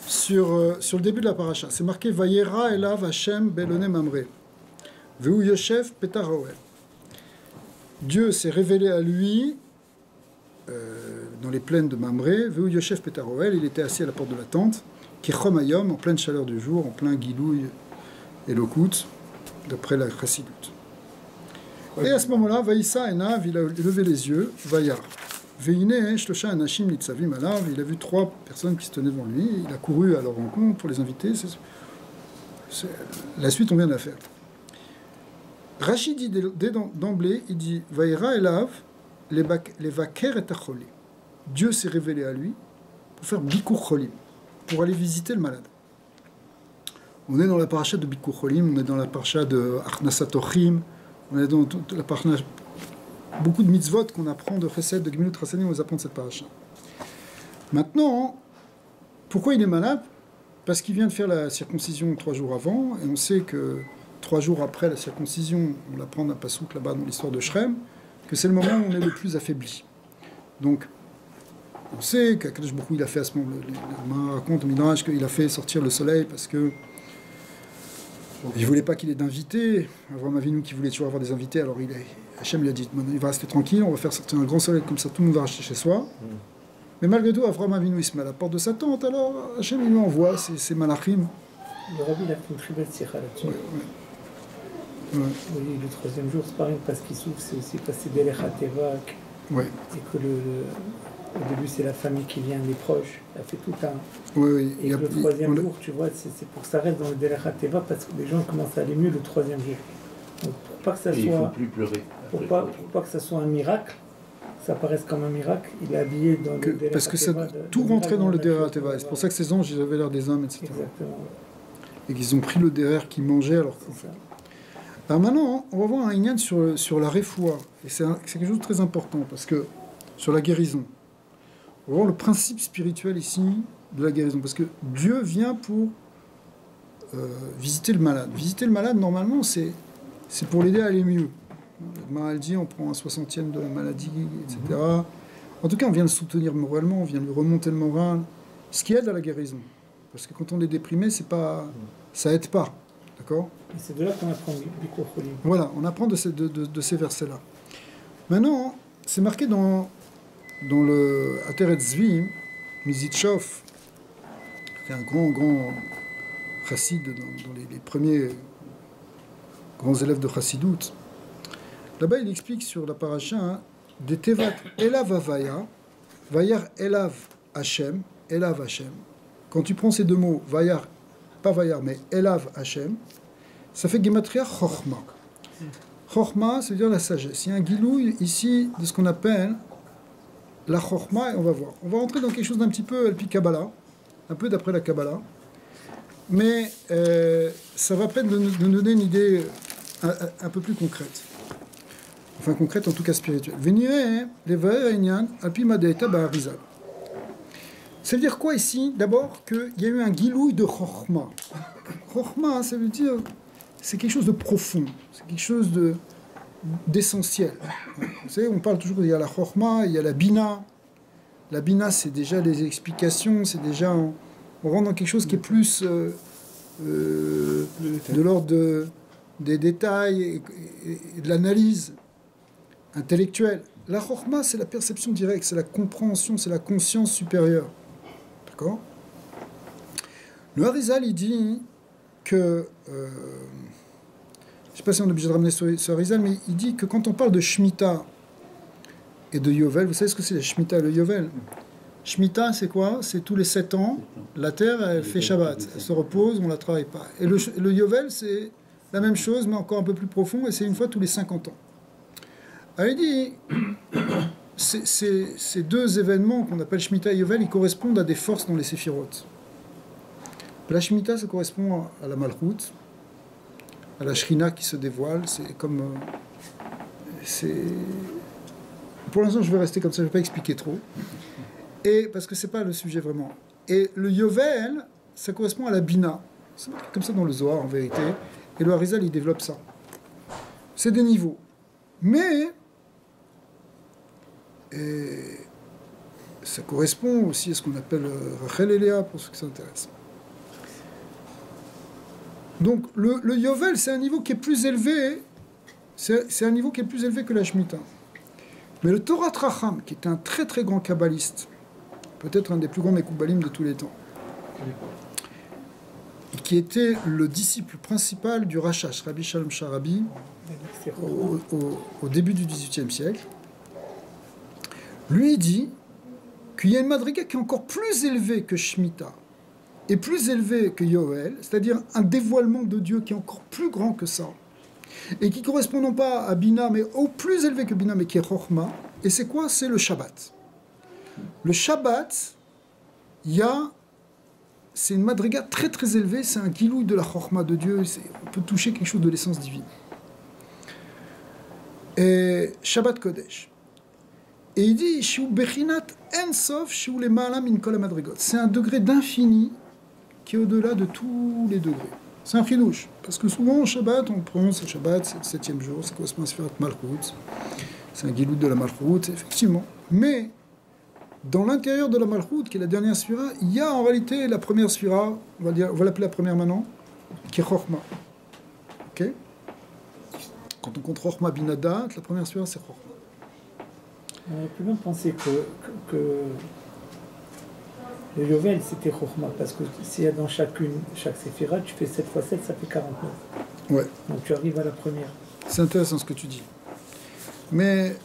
sur le début de la paracha. C'est marqué Vayera elav Hashem belone mamre. Veu Yoshev petaroel. Dieu s'est révélé à lui dans les plaines de Mamré. Veu Yoshev petaroel. Il était assis à la porte de la tente. Kichom hayom, en pleine chaleur du jour, en plein guilouille et lokut, d'après la chassidut. Et à ce moment-là, Vaïssa Enav, il a levé les yeux, Vayar. Veine Shlosha Anashim Nitzavim Alav, il a vu 3 personnes qui se tenaient devant lui, il a couru à leur rencontre pour les inviter. La suite, on vient de la faire. Rachid dit d'emblée, il dit Vaïra Elav, les vaker et acholi. Dieu s'est révélé à lui pour faire Bikur Cholim, pour aller visiter le malade. On est dans la paracha de Bikur Cholim, on est dans la paracha de Achnasat Ochim, on est dans la paracha. Beaucoup de mitzvot qu'on apprend de Chesed, de Gemilut Chassadim, on les apprend de cette paracha. Maintenant, pourquoi il est malade? Parce qu'il vient de faire la circoncision 3 jours avant, et on sait que 3 jours après la circoncision, on l'apprend d'un pasouk là-bas dans l'histoire de Shrem, que c'est le moment où on est le plus affaibli. Donc, on sait qu'Akadosh Baruch Hu, il a fait à ce moment, on raconte au Midrash qu'il a fait sortir le soleil parce que il ne voulait pas qu'il ait d'invités. Avraham Avinu qui voulait toujours avoir des invités, alors Hachem lui a dit, il va rester tranquille, on va faire sortir un grand soleil, comme ça tout le monde va rester chez soi. Mais malgré tout, Avraham Avinu il se met à la porte de sa tente, alors Hachem il lui envoie ses malachim. Le rabbi il a fait une très belle sikha là-dessus. Ouais. Oui, le 3e jour, c'est pareil, parce qu'il s'ouvre, c'est aussi passer Delecha Teva, et que au début c'est la famille qui vient, les proches, elle fait tout un... Oui. Et le 3e jour, tu vois, c'est pour que ça reste dans le Delecha Teva, parce que les gens commencent à aller mieux le 3e jour. Donc pour pas que ça soit... il ne faut plus pleurer. Pour pas que ça soit un miracle, ça paraisse comme un miracle, il est habillé dans le Delecha Teva. Parce que ça, tout rentrait dans le Delecha Teva, c'est pour ça que ces anges, ils avaient l'air des hommes, etc. Exactement. Et qu'ils ont pris le derrière qu'ils mangeaient, alors qu'en fait... Alors maintenant, on va voir un inyan sur la refoua, et c'est quelque chose de très important, parce que sur la guérison, on va voir le principe spirituel ici de la guérison, parce que Dieu vient pour visiter le malade. Visiter le malade, normalement, c'est pour l'aider à aller mieux. Le maladie, on prend un 60e de la maladie, etc. En tout cas, on vient le soutenir moralement, on vient lui remonter le moral, ce qui aide à la guérison. Parce que quand on est déprimé, ça aide pas. D'accord ? Et c'est de là qu'on apprend Bikur Cholim. Voilà, on apprend de ces versets-là. Maintenant, c'est marqué dans le Ateret Zvi, Mizitchov, qui est un grand chassid dans les premiers grands élèves de Chassidut. Là-bas, il explique sur la paracha des Tevat Elav Avaya, Vayar Elav Hashem, Elav Hashem. Quand tu prends ces 2 mots, Vayar, pas Vayar, mais Elav Hashem, ça fait Gematria Chochma. Chochma, c'est-à-dire la sagesse. Il y a un guilouille ici de ce qu'on appelle la Chochma, et on va voir. On va rentrer dans quelque chose d'un petit peu Alpi Kabbalah, un peu d'après la Kabbalah, mais ça va permettre de nous donner une idée un peu plus concrète. Enfin concrète, en tout cas spirituelle. Venire les Vaer Enyan, Alpi Madeita Ba'arizal. Ça veut dire quoi ici? D'abord qu'il y a eu un guilouille de Chochma. Chochma, ça veut dire c'est quelque chose de profond, c'est quelque chose d'essentiel. Vous savez, on parle toujours, il y a la Chochma, il y a la Bina. La Bina, c'est déjà les explications, c'est déjà... On rentre dans quelque chose qui est plus de l'ordre des détails et de l'analyse intellectuelle. La Chochma, c'est la perception directe, c'est la compréhension, c'est la conscience supérieure. D'accord ? Le Harizal, il dit que... je ne sais pas si on est obligé de ramener ce Harizal, mais il dit que quand on parle de Shemitah et de Yovel, vous savez ce que c'est la Shemitah et le Yovel? Shemitah, c'est quoi? C'est tous les 7 ans, la terre, elle fait Shabbat. Elle se repose, on ne la travaille pas. Et le Yovel, c'est la même chose, mais encore un peu plus profond, et c'est une fois tous les 50 ans. Alors il dit... Ces 2 événements qu'on appelle Shemitah et Yovel, ils correspondent à des forces dans les séphirotes. La Shemitah, ça correspond à la Malchut, à la Shrina qui se dévoile. C'est comme... Pour l'instant, je vais rester comme ça, je ne vais pas expliquer trop. Et, parce que ce n'est pas le sujet vraiment. Et le Yovel, ça correspond à la Bina. C'est comme ça dans le Zohar, en vérité. Et le Harizal, il développe ça. C'est des niveaux. Mais... ça correspond aussi à ce qu'on appelle Rachel et Léa, pour ceux qui s'intéressent. Donc le Yovel, c'est un niveau qui est plus élevé, c'est un niveau qui est plus élevé que la Shemitah. Mais le Torah Tracham, qui est un très très grand kabbaliste, peut-être un des plus grands Mekoubalim de tous les temps, et qui était le disciple principal du Rashash, Rabbi Shalom Sharabi, au début du XVIIIe siècle, lui dit qu'il y a une madriga qui est encore plus élevée que Shemitah, et plus élevée que Yoel, c'est-à-dire un dévoilement de Dieu qui est encore plus grand que ça, et qui correspond non pas à Bina, mais au plus élevé que Bina, mais qui est Chochma. Et c'est quoi? C'est le Shabbat. Le Shabbat, c'est une madriga très très élevée, c'est un gilouï de la Chochma de Dieu, on peut toucher quelque chose de l'essence divine. Et Shabbat Kodesh. Et il dit, c'est un degré d'infini qui est au-delà de tous les degrés. C'est un chidouche. Parce que souvent, Shabbat, on prononce le Shabbat, c'est le 7e jour, ça correspond à Sfirat Malchut. C'est un gilout de la Malchut, effectivement. Mais, dans l'intérieur de la Malchut, qui est la dernière Sfira, il y a en réalité la première Sfira, on va l'appeler la première maintenant, qui est Chochma. Ok? Quand on compte Chochma Binadat, la première Sfira, c'est Chochma. On peut même penser que le Yovel, c'était Chochma, parce que s'il y a dans chaque séphira, tu fais 7 x 7, ça fait 49. Ouais. Donc tu arrives à la première. C'est intéressant ce que tu dis. Mais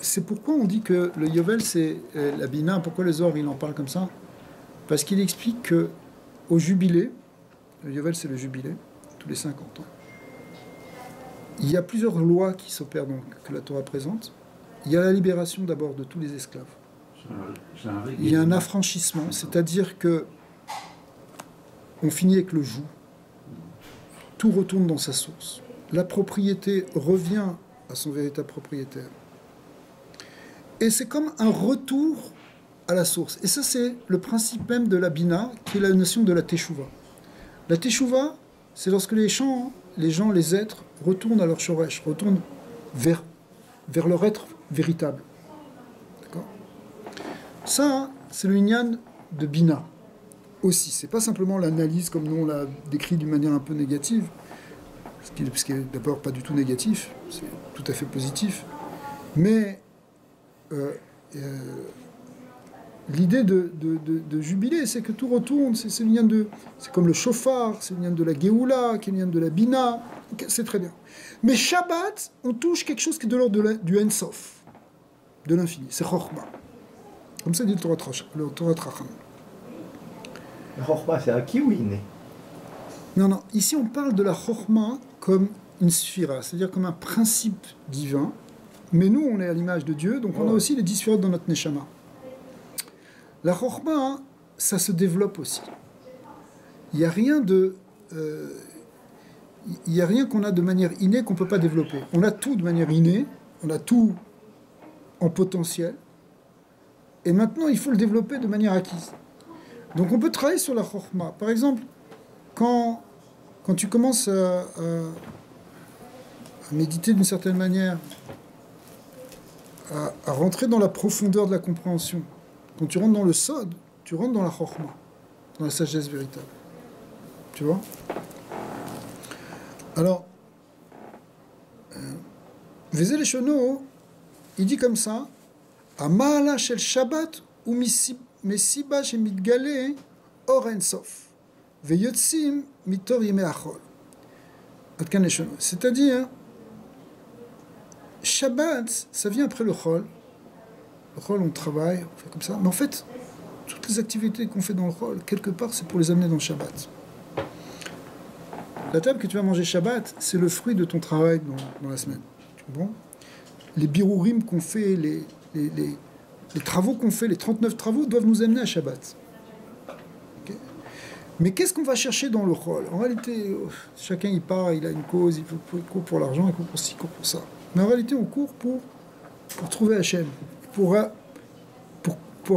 c'est pourquoi on dit que le Yovel, c'est la Bina. Pourquoi les Zohar, il en parle comme ça? Parce qu'il explique que au jubilé, le Yovel, c'est le jubilé, tous les 50 ans, il y a plusieurs lois qui s'opèrent, donc, que la Torah présente. Il y a la libération d'abord de tous les esclaves. Il y a un affranchissement, c'est-à-dire que on finit avec le joug. Tout retourne dans sa source. La propriété revient à son véritable propriétaire. Et c'est comme un retour à la source. Et ça, c'est le principe même de la Bina, qui est la notion de la Teshuvah. La Teshuvah, c'est lorsque les gens, les êtres, retournent à leur shoresh, retournent vers leur être véritable. D'accord? Ça, c'est le Inyan de Bina. Aussi, c'est pas simplement l'analyse comme nous on l'a décrit d'une manière un peu négative, ce qui est d'abord pas du tout négatif, c'est tout à fait positif, mais l'idée de jubilé, c'est que tout retourne, c'est le lien c'est comme le shofar, c'est le lien de la Géoula, qui est le lien de la Bina, c'est très bien. Mais Shabbat, on touche quelque chose qui est de l'ordre du Ensof, de l'infini, c'est Chochma. Comme ça dit le Torah Tracham. La Chochma, c'est acquis ou inné? Non, ici on parle de la Chochma comme une sphira, c'est-à-dire comme un principe divin, mais nous on est à l'image de Dieu, donc on a aussi les 10 sphirotes dans notre Neshama. La Chochma, ça se développe aussi. Il n'y a rien qu'on a de manière innée qu'on ne peut pas développer. On a tout de manière innée, on a tout en potentiel, et maintenant il faut le développer de manière acquise. Donc on peut travailler sur la Chochma. Par exemple, quand tu commences à méditer d'une certaine manière, à rentrer dans la profondeur de la compréhension, quand tu rentres dans le Sod, tu rentres dans la Chochma, dans la sagesse véritable. Tu vois? Alors, Vézel Shono, il dit comme ça, Amala shel Shabbat ou Mesiba shemitgale or ensof, veyotzim mitor yemei achol. C'est-à-dire, Shabbat, ça vient après le Chol. Le Chol, on travaille, on fait comme ça. Mais en fait, toutes les activités qu'on fait dans le Chol, quelque part, c'est pour les amener dans le Shabbat. La table que tu vas manger Shabbat, c'est le fruit de ton travail dans la semaine. Bon. Les birourim qu'on fait, les travaux qu'on fait, les 39 travaux, doivent nous amener à Shabbat. Okay. Mais qu'est-ce qu'on va chercher dans le Chol? En réalité, chacun y part, il a une cause, il court pour l'argent, il court pour ci, il court pour ça. Mais en réalité, on court pour trouver Hachem, pour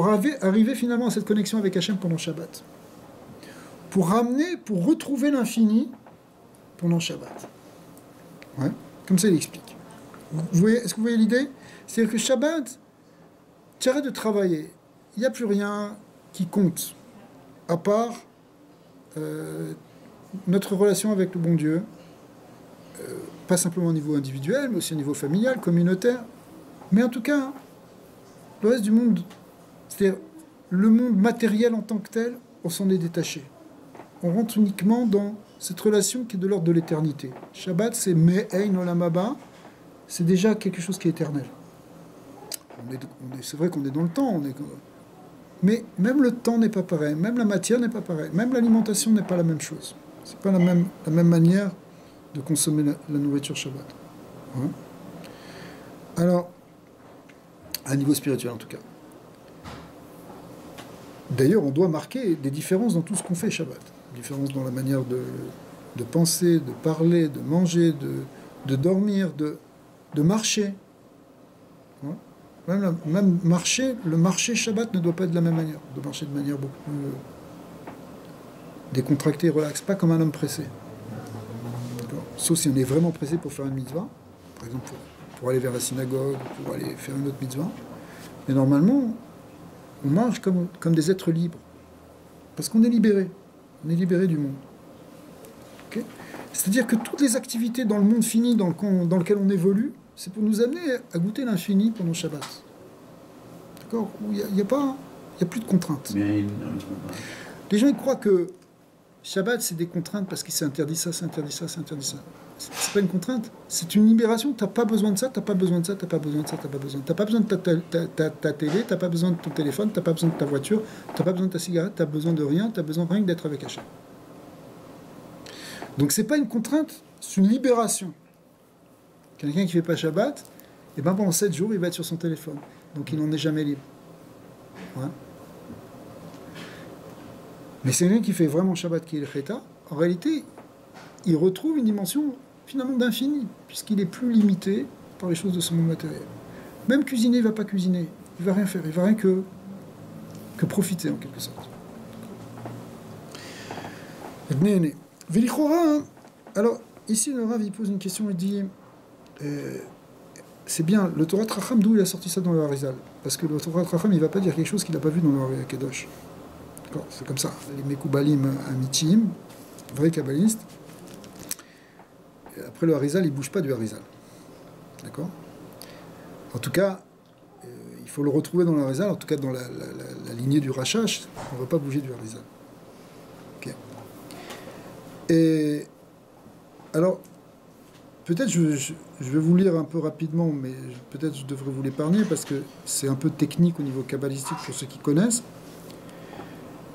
arriver finalement à cette connexion avec Hachem pendant Shabbat. Pour retrouver l'infini pendant Shabbat. Ouais. Comme ça, il explique. Est-ce que vous voyez l'idée? C'est-à-dire que Shabbat, tu arrêtes de travailler. il n'y a plus rien qui compte, à part notre relation avec le bon Dieu, pas simplement au niveau individuel, mais aussi au niveau familial, communautaire. Mais en tout cas, le reste du monde, c'est-à-dire le monde matériel en tant que tel, on s'en est détaché. On rentre uniquement dans cette relation qui est de l'ordre de l'éternité. Shabbat, c'est Me'ein Olam Haba, c'est déjà quelque chose qui est éternel. C'est vrai qu'on est dans le temps, mais même le temps n'est pas pareil, même la matière n'est pas pareille, même l'alimentation n'est pas la même chose. C'est pas la même manière de consommer la nourriture Shabbat. Hein? Alors, à un niveau spirituel en tout cas. D'ailleurs, on doit marquer des différences dans tout ce qu'on fait Shabbat. Différences dans la manière de penser, de parler, de manger, de dormir, de marcher. Hein? Même marcher, le marché Shabbat ne doit pas être de la même manière. On doit marcher de manière beaucoup plus décontractée, relaxe, pas comme un homme pressé. Sauf si on est vraiment pressé pour faire une mitzvah, par exemple pour aller vers la synagogue, pour aller faire une autre mitzvah. Mais normalement, on marche comme des êtres libres. Parce qu'on est libéré. On est libéré du monde. Okay? C'est-à-dire que toutes les activités dans le monde fini dans lequel on évolue, c'est pour nous amener à goûter l'infini pendant Shabbat. D'accord? Il n'y a plus de contraintes. Les gens ils croient que Shabbat, c'est des contraintes parce qu'il s'interdit ça, s'interdit ça, s'interdit ça. C'est pas une contrainte, c'est une libération. T'as pas besoin de ça, t'as pas besoin de ça, t'as pas besoin de ça, t'as pas besoin. T'as pas besoin de ta télé, t'as pas besoin de ton téléphone, t'as pas besoin de ta voiture, t'as pas besoin de ta cigarette, t'as besoin de rien, t'as besoin rien que d'être avec Hachem. Donc c'est pas une contrainte, c'est une libération. Quelqu'un qui fait pas Shabbat, et ben pendant 7 jours, il va être sur son téléphone. Donc il n'en est jamais libre. Ouais. Mais c'est quelqu'un qui fait vraiment Shabbat qui est le Cheta, en réalité, il retrouve une dimension finalement d'infini, puisqu'il est plus limité par les choses de ce monde matériel. Même cuisiner, il ne va pas cuisiner, il ne va rien faire, il ne va rien que profiter en quelque sorte. Alors, ici le Rav il pose une question, il dit c'est bien, le Torah Tracham, d'où il a sorti ça dans le Harizal? Parce que le Torah Tracham, il ne va pas dire quelque chose qu'il n'a pas vu dans le Harizal Kedosh. C'est comme ça, les Mekoubalim Amitim, vrais kabbalistes. Après le Harizal, il ne bouge pas du Harizal. D'accord? En tout cas, il faut le retrouver dans le Harizal, en tout cas dans la lignée du Rashash, on ne va pas bouger du Harizal. Okay. Et alors, peut-être je vais vous lire un peu rapidement, mais peut-être je devrais vous l'épargner parce que c'est un peu technique au niveau kabbalistique pour ceux qui connaissent.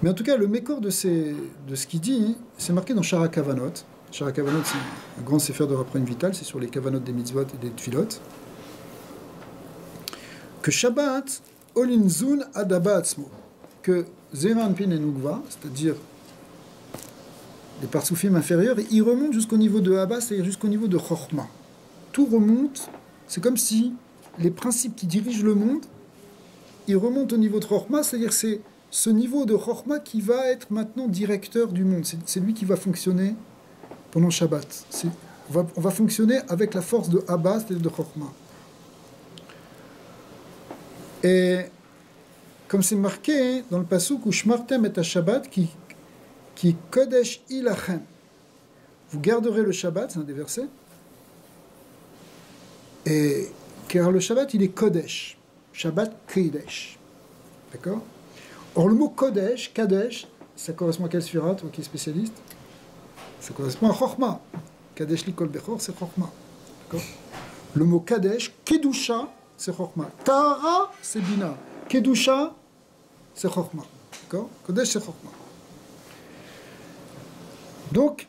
Mais en tout cas, le mécor de ce qu'il dit, c'est marqué dans Shara Kavanot. Shara Kavanot, c'est un grand sefer de Raphaël Vital, c'est sur les Kavanot des mitzvot et des tfilot. Que Shabbat, Olinzun Adaba Atzmo, que Zeran Pin et Nugva, c'est-à-dire les parsoufim inférieurs, ils remontent jusqu'au niveau de Abba, c'est-à-dire jusqu'au niveau de Chochma. Tout remonte, c'est comme si les principes qui dirigent le monde, ils remontent au niveau de Chochma, c'est-à-dire c'est ce niveau de Chochma qui va être maintenant directeur du monde. C'est lui qui va fonctionner pendant Shabbat. On va fonctionner avec la force de Abba, c'est-à-dire de Chochma. Et comme c'est marqué dans le pasuk où Shmartem et Shabbat qui Kodesh Ilachem. Vous garderez le Shabbat, c'est un des versets. Et car le Shabbat, il est Kodesh. Shabbat Kodesh. D'accord? Or, le mot Kodesh, Kadesh, ça correspond à quelle sphira, toi qui es spécialiste? Ça correspond à Chochma. Kadesh Likol Bechor, c'est Chochma. D'accord? Le mot Kadesh, Kedusha, c'est Chochma. Tahara, c'est Bina. Kedusha, c'est Chochma. D'accord? Kodesh, c'est Chochma. Donc,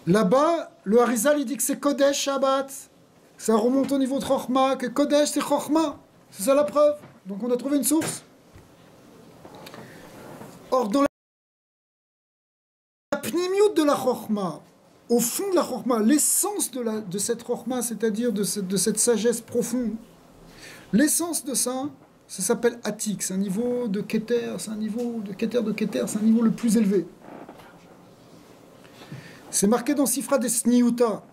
là-bas, le Harizal, il dit que c'est Kodesh Shabbat. Ça remonte au niveau de Chochma, que Kodesh, c'est Chochma. C'est ça la preuve. Donc, on a trouvé une source. Or, dans la pnimiut de la Chochma, au fond de la Chochma, l'essence de cette Chochma, c'est-à-dire de cette sagesse profonde, l'essence de ça, ça s'appelle Atik. C'est un niveau de Keter, c'est un niveau de Keter, c'est un niveau le plus élevé. C'est marqué dans Sifra des Sniuta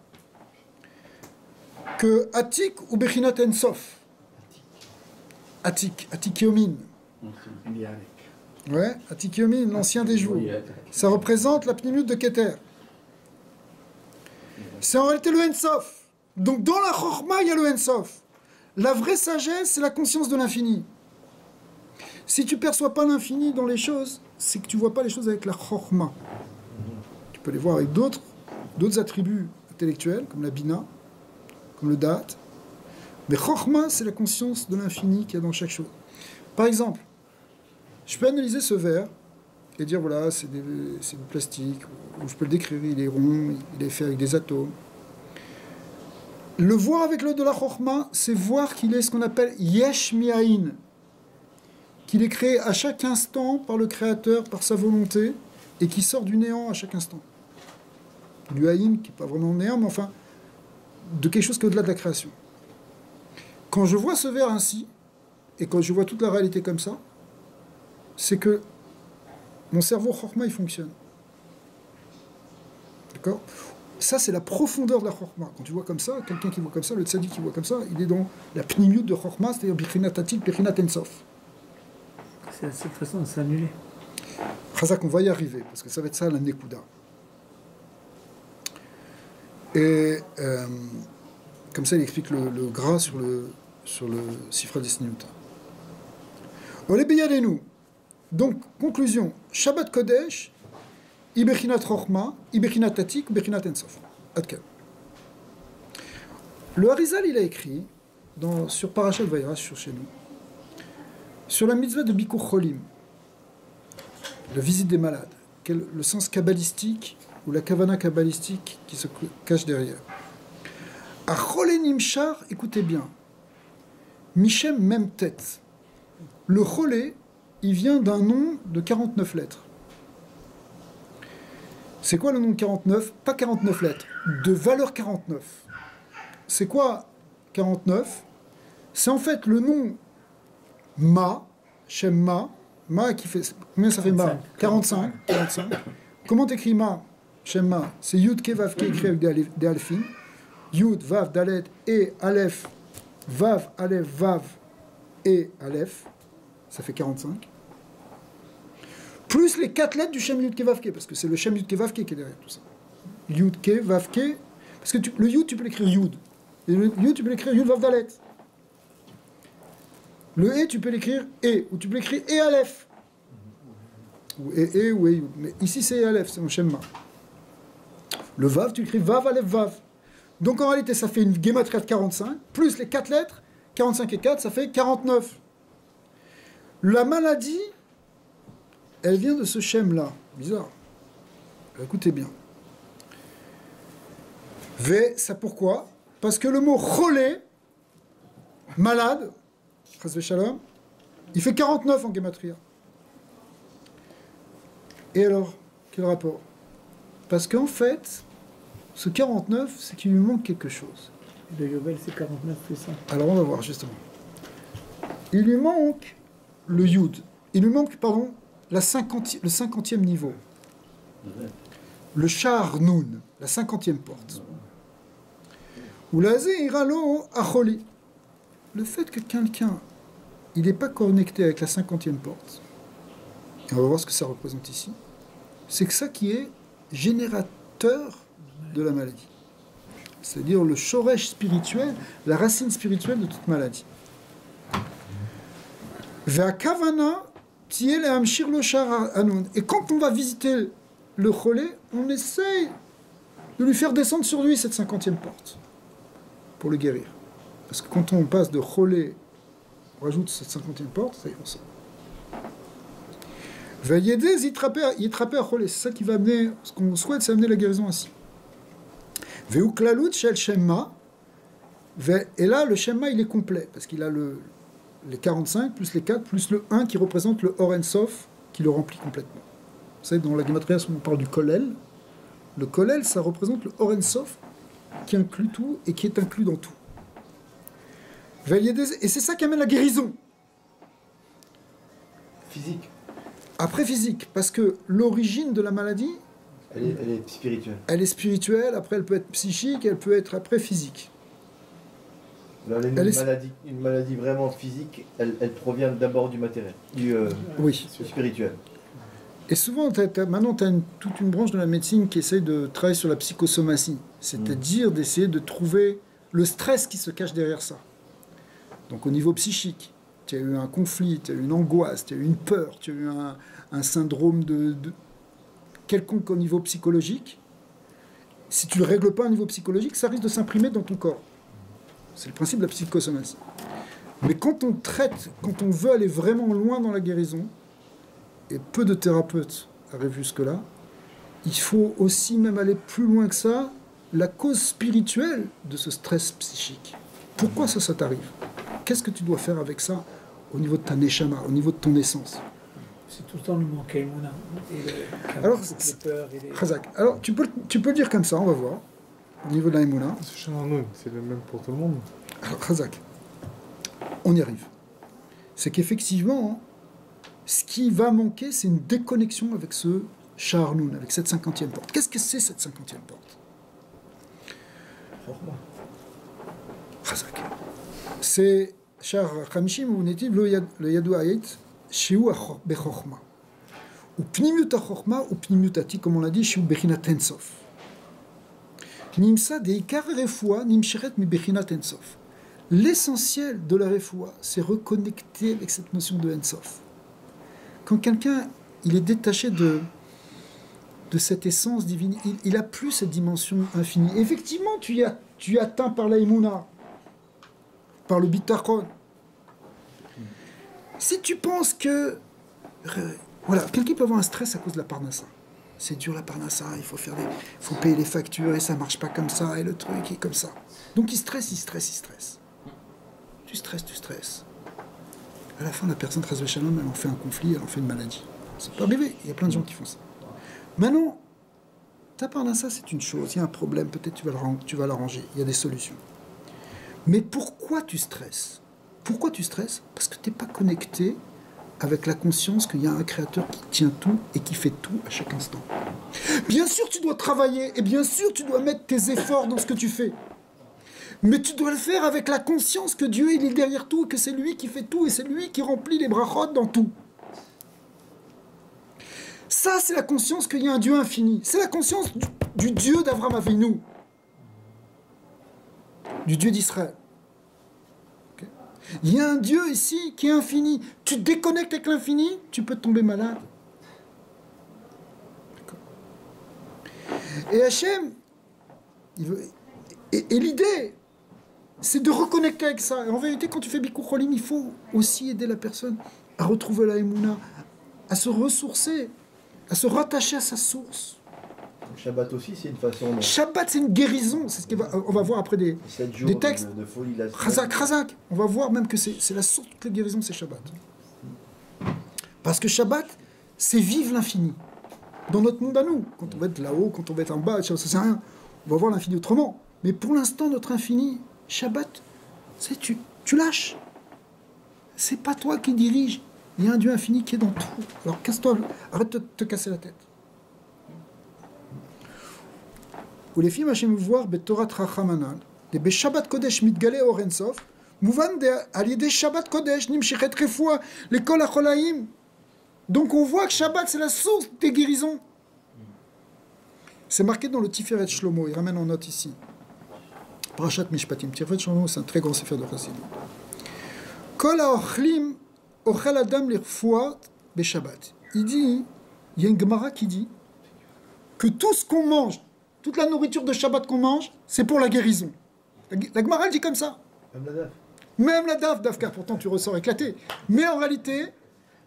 que Atik ou Bechinat Ensof. Atik, Atikiomin. Ouais, Atikiomin, l'ancien des jours. Ça représente la pnimut de Keter. C'est en réalité le Ensof. Donc dans la Chokhmah, il y a le Ensof. La vraie sagesse, c'est la conscience de l'infini. Si tu ne perçois pas l'infini dans les choses, c'est que tu ne vois pas les choses avec la Chokhmah. Tu peux les voir avec d'autres attributs intellectuels, comme la Bina, comme le Da'at. Mais Chokhmah, c'est la conscience de l'infini qu'il y a dans chaque chose. Par exemple, je peux analyser ce verre et dire, voilà, c'est du plastique, ou je peux le décrire, il est rond, il est fait avec des atomes. Le voir avec l'œil de la Chokhmah, c'est voir qu'il est ce qu'on appelle Yesh Mi'ain, qu'il est créé à chaque instant par le Créateur, par sa volonté, et qui sort du néant à chaque instant. Du Haïm, qui n'est pas vraiment néant, mais enfin, de quelque chose qui est au-delà de la création. Quand je vois ce verre ainsi, et quand je vois toute la réalité comme ça, c'est que mon cerveau Chokhmah, il fonctionne. D'accord ? Ça, c'est la profondeur de la Chokhmah. Quand tu vois comme ça, quelqu'un qui voit comme ça, le tzaddik qui voit comme ça, il est dans la pnimiut de Chokhmah, c'est-à-dire Bichinat Atik, Bichinat Ensof. C'est cette façon de s'annuler. Chazak, on va y arriver, parce que ça va être ça la Nekuda. Et comme ça, il explique le gras sur le Sifra Desniuta. Olé Beyadenu. Donc, conclusion. Shabbat Kodesh, Ibechinat Chokhmah, Ibechinat Atik, Ibechinat Ensof. Adkan. Le Harizal, il a écrit, sur Parashat Vaïrash, chez nous, sur la mitzvah de Bikur Cholim, la visite des malades, le sens kabbalistique ou la kavana kabbalistique qui se cache derrière. A Cholé Nimshar, écoutez bien, Michem même tête. Le Cholé, il vient d'un nom de 49 lettres. C'est quoi le nom de 49 ? Pas 49 lettres, de valeur 49. C'est quoi 49 ? C'est en fait le nom Ma, Shem Ma qui fait... Combien ça fait Ma ? 45. Comment t'écris Ma, Shem Ma ? C'est Yud Ke Vav Ke écrit avec des alphines. Yud, Vav, Dalet, et Aleph, Vav, Aleph, Vav, et Aleph. Ça fait 45. Plus les 4 lettres du Shem Yud Ke Vav Ke, parce que c'est le Shem Yud Ke Vav Ke qui est derrière tout ça. Yud Ke Vav Ke, parce que le Yud, tu peux l'écrire Yud. Et le Yud, tu peux l'écrire Yud Vav Dalet. Le E, tu peux l'écrire E, ou tu peux l'écrire E Aleph. Ou E, ou E Yud. Mais ici, c'est E Aleph, c'est mon Shemma. Le Vav, tu écris Vav Aleph Vav. Donc en réalité, ça fait une gématria de 45, plus les 4 lettres, 45 et 4, ça fait 49. La maladie, elle vient de ce Shem-là. Bizarre. Écoutez bien. V, ça pourquoi ? Parce que le mot cholé, malade, shalom, il fait 49 en gématria. Et alors, quel rapport ? Parce qu'en fait, ce 49, c'est qu'il lui manque quelque chose. Le Yovel, c'est 49 plus 100. Alors on va voir justement. Il lui manque le Yud. Il lui manque, pardon, le 50e niveau. Le Shar Nun, la 50e porte. Ou la Zeiralo Acholi. Le fait que quelqu'un, il n'est pas connecté avec la 50e porte, et on va voir ce que ça représente ici, c'est que ça qui est générateur de la maladie. C'est-à-dire le shoresh spirituel, la racine spirituelle de toute maladie. Et quand on va visiter le cholé, on essaye de lui faire descendre sur lui cette 50e porte pour le guérir. Parce que quand on passe de cholé, on rajoute cette 50e porte, ça y est, on sort. C'est ça qui va amener, ce qu'on souhaite, c'est amener la guérison ainsi. Et là, le Shemma, il est complet, parce qu'il a les 45, plus les 4, plus le 1 qui représente le Or En Sof, qui le remplit complètement. Vous savez, dans la Gematria, on parle du Kollel. Le Kollel, ça représente le Or En Sof, qui inclut tout et qui est inclus dans tout. Et c'est ça qui amène la guérison. Physique. Après physique, parce que l'origine de la maladie... Elle est spirituelle. Elle est spirituelle, après elle peut être psychique, elle peut être après physique. Là, une maladie vraiment physique, elle provient d'abord du matériel, du spirituel. Et souvent, maintenant, tu as toute une branche de la médecine qui essaye de travailler sur la psychosomatie, c'est-à-dire d'essayer de trouver le stress qui se cache derrière ça. Donc au niveau psychique, tu as eu un conflit, tu as eu une angoisse, tu as eu une peur, tu as eu un syndrome de quelconque au niveau psychologique. Si tu ne le règles pas au niveau psychologique, ça risque de s'imprimer dans ton corps. C'est le principe de la psychosomatie. Mais quand on traite, quand on veut aller vraiment loin dans la guérison, et peu de thérapeutes arrivent jusque-là, il faut aussi même aller plus loin que ça, la cause spirituelle de ce stress psychique. Pourquoi ça t'arrive? Qu'est-ce que tu dois faire avec ça au niveau de ta neshama, au niveau de ton essence? C'est tout le temps le manque à Emouna. Alors, alors tu peux le dire comme ça, on va voir, au niveau de la Emouna. C'est le même pour tout le monde. Alors, Khazak, on y arrive. C'est qu'effectivement, ce qui va manquer, c'est une déconnexion avec ce Sha'arnoun, avec cette 50e porte. Qu'est-ce que c'est cette 50e porte? Khazak. C'est Sha'ar Hamishim ou Netiv le Yadou Ayet, Shiu Bechorma. Ou Pnimiut Achorma, ou Pnimiut Ati, comme on l'a dit, Shiu Bechinat Ensof. Nimsa de Ikar Refoua, Nimsheret mi Bechinat Ensof. L'essentiel de la Refoua, c'est reconnecter avec cette notion de Ensof. Quand quelqu'un il est détaché de cette essence divine, il n'a plus cette dimension infinie. Effectivement, tu es atteint par la Emouna, par le bitachon. Si tu penses que... voilà, quelqu'un peut avoir un stress à cause de la parnassa. C'est dur la parnassa, il faut payer les factures et ça ne marche pas comme ça, et le truc est comme ça. Donc il stresse. Tu stresses. À la fin, la personne, Chas v'Shalom, elle en fait un conflit, elle en fait une maladie. Ça peut arriver, il y a plein de gens qui font ça. Maintenant, ta parnassa, c'est une chose, il y a un problème, peut-être tu vas l'arranger, il y a des solutions. Mais pourquoi tu stresses? Parce que tu n'es pas connecté avec la conscience qu'il y a un créateur qui tient tout et qui fait tout à chaque instant. Bien sûr, tu dois travailler et bien sûr, tu dois mettre tes efforts dans ce que tu fais. Mais tu dois le faire avec la conscience que Dieu il est derrière tout et que c'est lui qui fait tout et c'est lui qui remplit les brachot dans tout. Ça, c'est la conscience qu'il y a un Dieu infini. C'est la conscience du Dieu d'Avraham Avinu, du Dieu d'Israël. Okay. Il y a un Dieu ici qui est infini. Tu te déconnectes avec l'infini, tu peux tomber malade. Et Hachem, et l'idée, c'est de reconnecter avec ça. Et en vérité, quand tu fais Bikur Cholim, il faut aussi aider la personne à retrouver la Emouna, à se ressourcer, à se rattacher à sa source. Shabbat aussi, c'est une façon... Shabbat, c'est une guérison. C'est ce qu'on va voir après des textes. De folie, la Chazak. On va voir même que c'est la source de toute la guérison, c'est Shabbat. Parce que Shabbat, c'est vivre l'infini. Dans notre monde à nous. Quand on va être là-haut, quand on va être en bas, ça sert à rien. On va voir l'infini autrement. Mais pour l'instant, notre infini, Shabbat, c'est tu lâches. C'est pas toi qui dirige. Il y a un Dieu infini qui est dans tout. Alors casse-toi, arrête de te casser la tête. Ou les filles, Hachem voir Betorat Rachamanal, des Beshabbat Kodesh Mitgale Orensov, Mouvan de Aliede Shabbat Kodesh, Nimshichet Refoua, l'école Acholaim. Donc on voit que Shabbat c'est la source des guérisons. C'est marqué dans le Tiferet Shlomo, il ramène en note ici. Parashat Mishpatim. Tiferet Shlomo, c'est un très grand sefer de Chassidut. Kol ha'ochlim ochel adam l'irfoua beShabbat. Il y a une Gemara qui dit que tout ce qu'on mange, toute la nourriture de Shabbat qu'on mange, c'est pour la guérison. La Gemara elle dit comme ça. Même la daf, Dafka, pourtant tu ressors éclaté. Mais en réalité,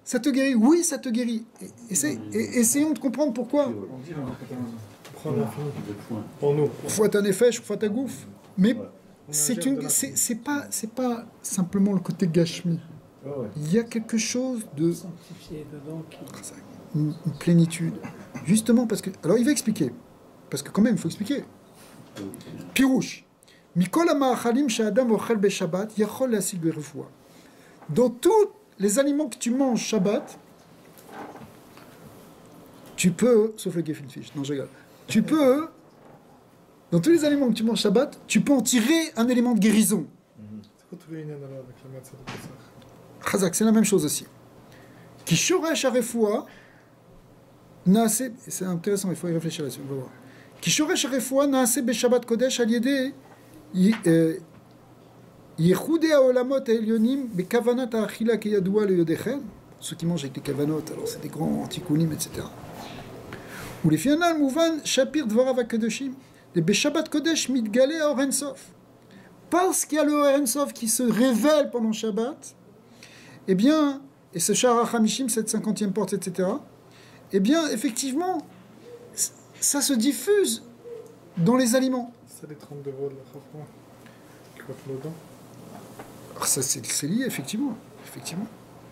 ça te guérit. Oui, ça te guérit. Essayons de comprendre pourquoi. Pour nous. Fois ta nefesh, fois ta gouffe. Mais c'est pas simplement le côté gashmi. Il y a quelque chose de une plénitude. Justement parce que... Alors il va expliquer. Parce que quand même, il faut expliquer. Pirouche. Mikol ha'ma'achalim she'adam ochel beShabbat yachol le'asig berefoua. Dans tous les aliments que tu manges Shabbat, tu peux... Sauf le gefilte fish. Non, je rigole. Tu peux... Dans tous les aliments que tu manges Shabbat, tu peux en tirer un élément de guérison. Pourquoi tous les Inyan alors avec la Matzah de Pessah? Chazak, c'est la même chose aussi. Qui shoresh harefoua, c'est intéressant, il faut y réfléchir là-dessus, on va voir. Qui shoresh harefoua naase beshabbat kodesh al yedei Yechoudé haolamot haelyonim bekavanat ha'achila keyadoua leyodechem. Ceux qui mangent avec des kavanot, alors c'est des grands tikkunim, etc. Ou les fianal mouvan shapir dvarav hakadoshim. Les beshabbat kodesh mitgale haor ensof. Parce qu'il y a le haor ensof qui se révèle pendant Shabbat, eh bien, et ce Shara Hamishim, cette 50e porte, etc., eh bien, effectivement, ça se diffuse dans les aliments. C'est les 32 voix de la Chafra qui croient dedans. Alors ça, c'est lié, effectivement.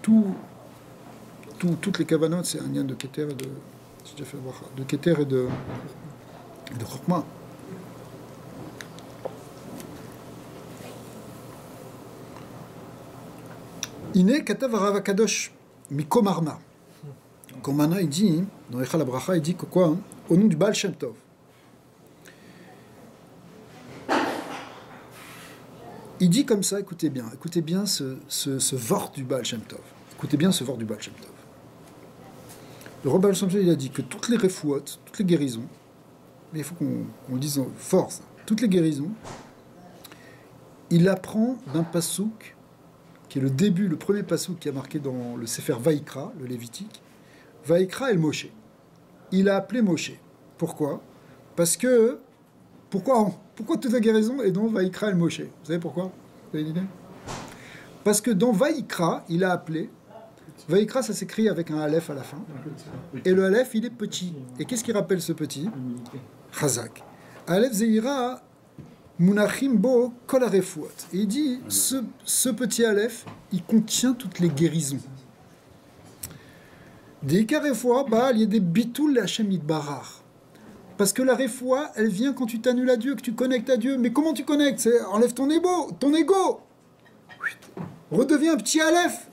Toutes les kavanotes, c'est un lien de Keter et de... J'ai déjà fait le bracha. De Keter et de Chokma. Iné katav Rav Akadosh mikomarma. Komarna, il dit, dans Echal Bracha, il dit que quoi? Au nom du Baal Shem Tov. Il dit comme ça, écoutez bien ce vort du Baal Shem Tov. Écoutez bien ce vort du Baal Shem Tov. Le Baal Shem Tov, il a dit que toutes les refouot, toutes les guérisons, mais il faut qu'on le dise en force, toutes les guérisons, il apprend d'un pasouk, qui est le début, le premier pasouk qui a marqué dans le Sefer Vaïkra, le Lévitique, Vaïkra el Moshe. Il a appelé Moshe. Pourquoi? Parce que... Pourquoi toute la guérison est dans Vaïkra el Moshe? Vous savez pourquoi? Vous avez une idée? Parce que dans Vaïkra, il a appelé... Vaïkra, ça s'écrit avec un Aleph à la fin. Et le Aleph, il est petit. Et qu'est-ce qui rappelle ce petit? Chazak. Aleph Zeira Munachim Bo Kol Harefuot. Et il dit, ce petit Aleph, il contient toutes les guérisons. Des Karefoua, il y a des Bitoul Hashem Yitbarach. Parce que la réfoua, elle vient quand tu t'annules à Dieu, que tu connectes à Dieu. Mais comment tu connectes? C'est enlève ton ego. Redeviens un petit Aleph.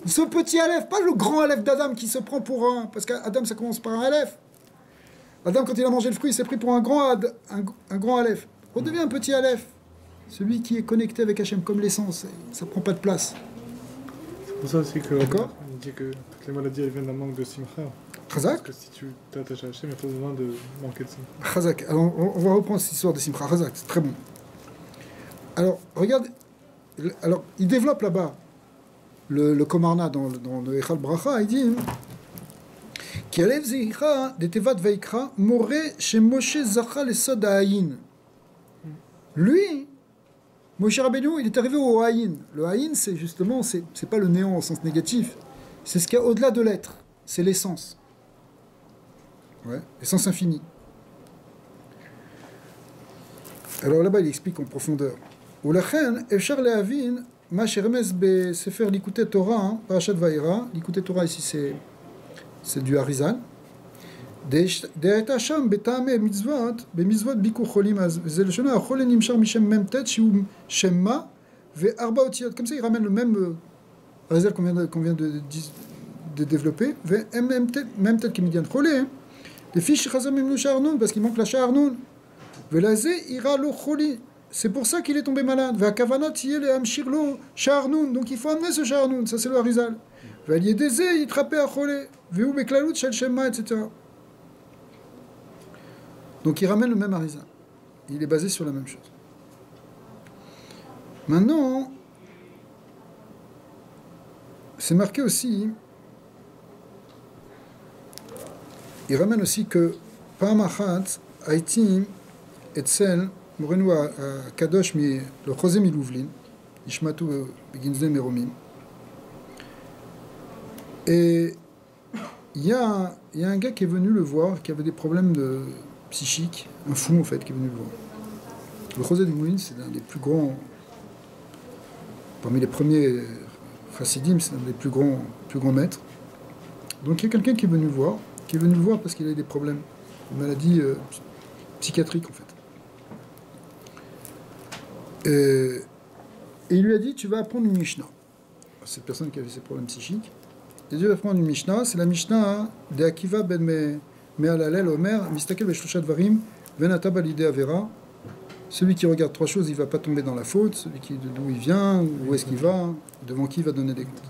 Ce petit Aleph, pas le grand Aleph d'Adam qui se prend pour un... Parce qu'Adam, ça commence par un Aleph. Adam, quand il a mangé le fruit, il s'est pris pour un grand Aleph. Redeviens un petit Aleph. Celui qui est connecté avec Hachem comme l'essence. Ça prend pas de place. C'est pour ça aussi que d'accord, il dit que toutes les maladies elles viennent d'un manque de simcha. Chazak. Parce que si tu t'attaches à Hachem, il n'y a pas besoin de manquer de simcha. Chazak. Alors, on va reprendre cette histoire de simcha. Chazak, c'est très bon. Alors, regarde. Alors, il développe là-bas le Komarna dans le Echal Bracha. Il dit qui Alev Zeira de Tevat Vaikra Moré chez Moshe Zacha le Sod Ha'ayin. Lui, Moshe Rabbeinu, il est arrivé au Ha'ayin. Le Ha'ayin, c'est justement, c'est pas le néant au sens négatif. C'est ce qu'il y a au-delà de l'être. C'est l'essence. Ouais, l'essence infinie. Alors là-bas, il explique en profondeur. Ulachen, Efshar Lehavin, Ma Shermes be Sefer Likutei Torah, Parashat Vayera. Likutei Torah ici, c'est du Harizal. דהייתה שם בטעמי מצוות, במצוות ביקור חולים, אז זה לשונה, החולה נמשך משם מ"ט שהוא שם מה וארבע אותיות, comme ça il ramène le même Harizal qu'on vient de développer, ומ"ט כמדיין חולה, לפי שחזר ממנו שער נון, parce qu'il manque la שער נון, ולזה אירע לו חולי, c'est pour ça qu'il est tombé malade, והכוונה תהיה להמשיך לו שער נון, donc il faut amener ce שער נון, ça c'est le Harizal, ועל ידי זה יתרפא החולה, והוא בכללות של שם מה, etc. Donc il ramène le même Harizal. Il est basé sur la même chose. Maintenant, c'est marqué aussi, il ramène aussi que Pa'amachat Haïtim Etzel Morenu à Kadosh le Chosé Milouvlin, Ishmatu Beginzé Meromim. Et il y a un gars qui est venu le voir, qui avait des problèmes psychique, un fou en fait qui est venu le voir. Le Chosé du Moulin, c'est l'un des plus grands, parmi les premiers chassidim, c'est l'un des plus grands maîtres. Donc il y a quelqu'un qui est venu le voir parce qu'il a des problèmes, une maladie psychiatrique en fait. Et il lui a dit, tu vas apprendre une Mishnah. Cette personne qui avait ces problèmes psychiques, il a dit, tu vas apprendre une Mishnah, c'est la Mishnah de Akiva ben Me'alalel Omer, Mistakel Beshlosha Dvarim, Venata Balide Avera, Celui qui regarde 3 choses, il ne va pas tomber dans la faute. Celui d'où il vient, où est-ce qu'il va, devant qui il va donner des comptes.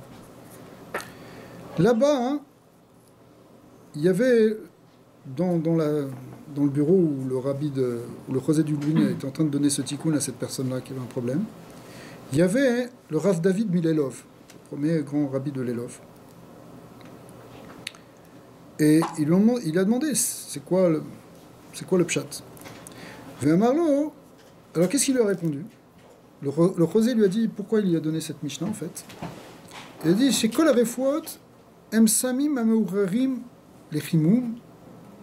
Là-bas, hein, il y avait dans le bureau où le rabbi où le Chosé du Lublin était en train de donner ce tikkun à cette personne-là qui avait un problème, il y avait le Rav David Milelov, le premier grand rabbi de Lelov. Et il a demandé, c'est quoi le pshat? Marlo, alors qu'est-ce qu'il lui a répondu? Le Chosé lui a dit pourquoi il lui a donné cette Mishnah en fait. Il a dit, chez Kol Arefouot, Em Samim Ameurerim Lechimum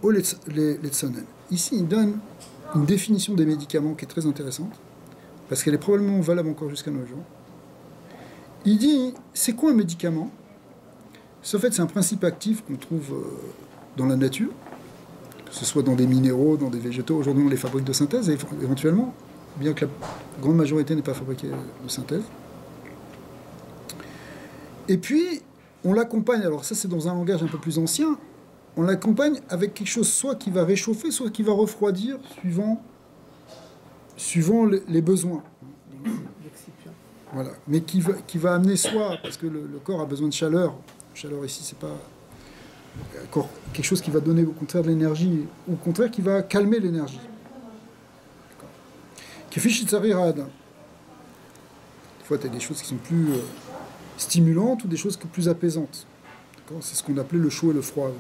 ou les Tsanen. Ici, il donne une définition des médicaments qui est très intéressante, parce qu'elle est probablement valable encore jusqu'à nos jours. Il dit, c'est quoi un médicament? En fait, c'est un principe actif qu'on trouve dans la nature, que ce soit dans des minéraux, dans des végétaux. Aujourd'hui, on les fabrique de synthèse, éventuellement, bien que la grande majorité n'est pas fabriquée de synthèse. Et puis, on l'accompagne, alors ça c'est dans un langage un peu plus ancien, on l'accompagne avec quelque chose soit qui va réchauffer, soit qui va refroidir, suivant les besoins. Voilà. Mais qui va amener soit, parce que le corps a besoin de chaleur, chaleur ici c'est pas encore quelque chose qui va donner au contraire de l'énergie, ou au contraire qui va calmer l'énergie. Des fois tu as des choses qui sont plus stimulantes ou des choses plus apaisantes. C'est ce qu'on appelait le chaud et le froid avant.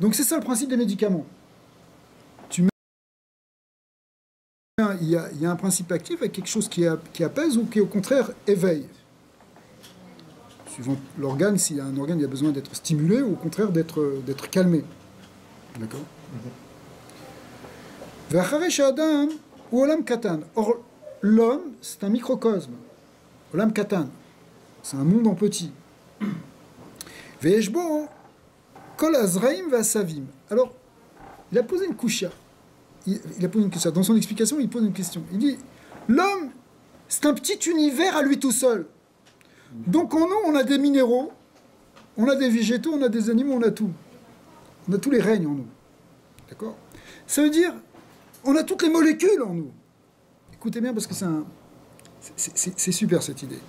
Donc c'est ça le principe des médicaments. Il y a un principe actif avec quelque chose qui apaise ou qui au contraire éveille. Suivant l'organe, s'il y a un organe qui a besoin d'être stimulé ou au contraire d'être calmé. D'accord. Ou Olam Katan. Or, l'homme, c'est un microcosme. Olam Katan. C'est un monde en petit. Ve'eshbo kol azraim ve'asavim. Alors, il a posé une kusha. Il a posé une question. Dans son explication, il pose une question. Il dit, l'homme, c'est un petit univers à lui tout seul. Donc en nous, on a des minéraux, on a des végétaux, on a des animaux, on a tout. On a tous les règnes en nous. D'accord? Ça veut dire, on a toutes les molécules en nous. Écoutez bien parce que c'est super cette idée.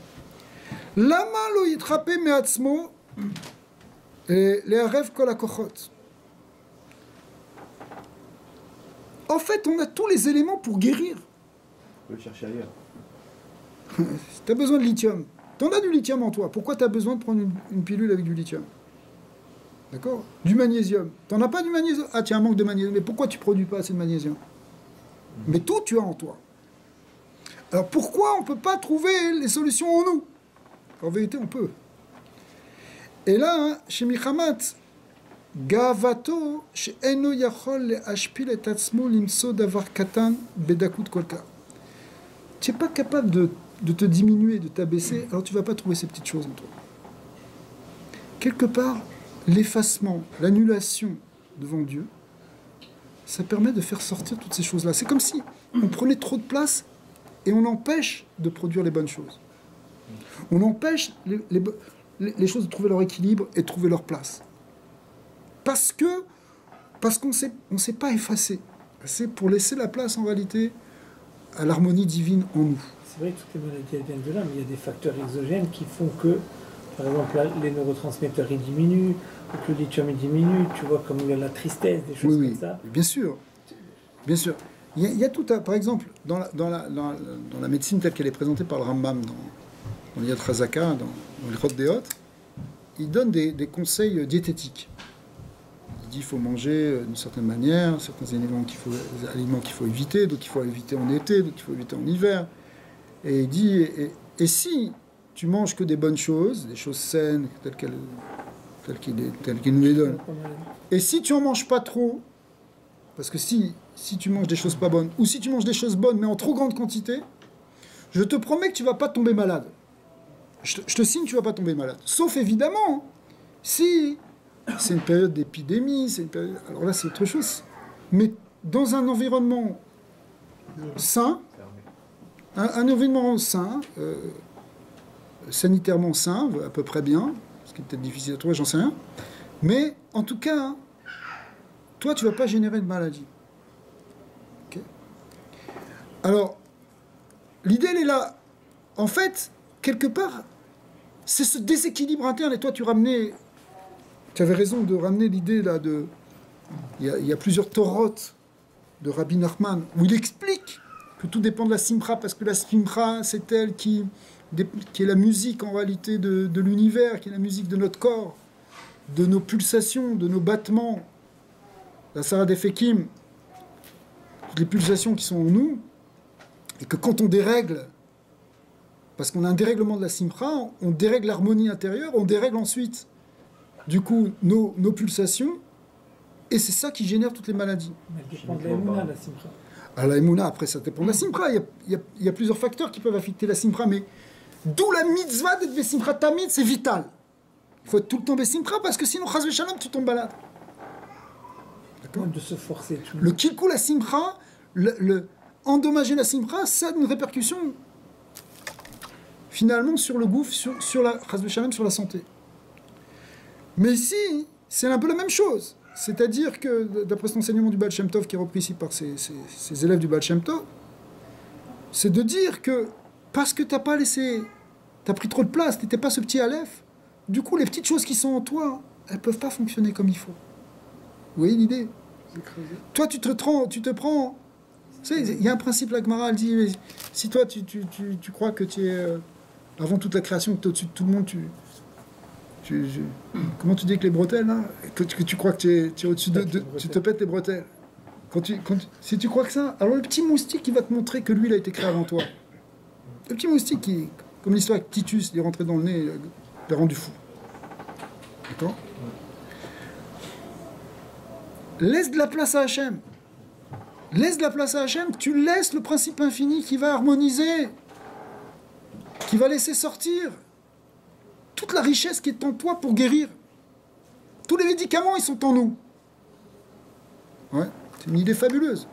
Lama lo yitrape me'atzmo le'arev kol hakochot. En fait, on a tous les éléments pour guérir. On peut le chercher ailleurs. Tu as besoin de lithium. Tu en as du lithium en toi. Pourquoi tu as besoin de prendre une pilule avec du lithium? D'accord? Du magnésium. Tu n'en as pas du magnésium? Ah, tu as un manque de magnésium. Mais pourquoi tu ne produis pas assez de magnésium? Mais tout, tu as en toi. Alors pourquoi on ne peut pas trouver les solutions en nous? En vérité, on peut. Et là, chez Michamat, Gavato, chez Eno Yachol, le Ashpil et Tatsmo, l'Imso d'avoir Katan, Bedakut Kolka. Tu n'es pas capable de te diminuer, de t'abaisser, alors tu ne vas pas trouver ces petites choses en toi. Quelque part, l'effacement, l'annulation devant Dieu, ça permet de faire sortir toutes ces choses-là. C'est comme si on prenait trop de place et on empêche de produire les bonnes choses. On empêche les choses de trouver leur équilibre et de trouver leur place. Parce qu'on ne s'est pas effacé. C'est pour laisser la place en réalité à l'harmonie divine en nous. C'est vrai que toutes les maladies elles viennent de là, mais il y a des facteurs exogènes qui font que, par exemple, là, les neurotransmetteurs ils diminuent, ou que le lithium il diminue, tu vois, comme il y a la tristesse, des choses comme ça. Bien sûr. Bien sûr. Il y a tout à... Par exemple, dans la médecine telle qu'elle est présentée par le Rambam, dans l'Yad Chazaka, dans le Chod Deot, il donne des conseils diététiques. Il dit qu'il faut manger d'une certaine manière, certains aliments qu'il faut éviter, d'autres qu'il faut éviter en été, d'autres qu'il faut éviter en hiver. Et il dit, et si tu manges que des bonnes choses, des choses saines, telles qu'il nous les donne, et si tu n'en manges pas trop, parce que si tu manges des choses pas bonnes, ou si tu manges des choses bonnes mais en trop grande quantité, je te promets que tu ne vas pas tomber malade. Je te signe, tu ne vas pas tomber malade. Sauf évidemment, si c'est une période d'épidémie, alors là c'est autre chose. Mais dans un environnement sain, un environnement sain, sanitairement sain, à peu près bien, ce qui est peut-être difficile à trouver, j'en sais rien. Mais en tout cas, toi tu ne vas pas générer de maladie. Okay. Alors, l'idée, elle est là. En fait, quelque part, c'est ce déséquilibre interne. Et toi, tu avais raison de ramener l'idée là de... Il y a plusieurs torotes de Rabbi Nachman, où il explique que tout dépend de la simcha, parce que la simcha, c'est elle qui est la musique en réalité de l'univers, qui est la musique de notre corps, de nos pulsations, de nos battements. La Sarah d'Efekim, toutes les pulsations qui sont en nous, et que quand on dérègle, parce qu'on a un dérèglement de la simcha, on dérègle l'harmonie intérieure, on dérègle ensuite, du coup, nos pulsations, et c'est ça qui génère toutes les maladies. Mais elle dépend de la émouna, la simcha. Alors la émouna, après, ça dépend de la simcha. Il y a plusieurs facteurs qui peuvent affecter la simcha, mais d'où la mitzvah d'être besimcha tamid, c'est vital. Il faut être tout le temps besimcha, parce que sinon, chas v'shalom, tu tombes malade. D'accord ? De se forcer. Le kilkou, la simcha, endommager la simcha, ça a une répercussion finalement sur le gouffre, sur la chas v'shalom, sur la santé. Mais ici, c'est un peu la même chose. C'est-à-dire que, d'après cet enseignement du Baal Shem Tov, qui est repris ici par ses élèves du Baal Shem Tov, c'est de dire que, parce que tu as pris trop de place, tu n'étais pas ce petit Aleph, du coup, les petites choses qui sont en toi, elles ne peuvent pas fonctionner comme il faut. Vous voyez l'idée ? Toi, tu te prends... Tu sais, il y a un principe, la Gemara, elle dit, si toi, tu crois que tu es... avant toute la création, que tu es au-dessus de tout le monde, comment tu dis que les bretelles, là, que tu crois que tu es au-dessus tu te pètes les bretelles. Si tu crois que ça, alors le petit moustique, il va te montrer que lui, il a été créé avant toi. Le petit moustique, comme l'histoire avec Titus, il est rentré dans le nez, il l'a rendu fou. D'accord ? Laisse de la place à Hachem. Laisse de la place à Hachem. Tu laisses le principe infini qui va harmoniser, qui va laisser sortir toute la richesse qui est en toi pour guérir. Tous les médicaments, ils sont en nous. Ouais, c'est une idée fabuleuse.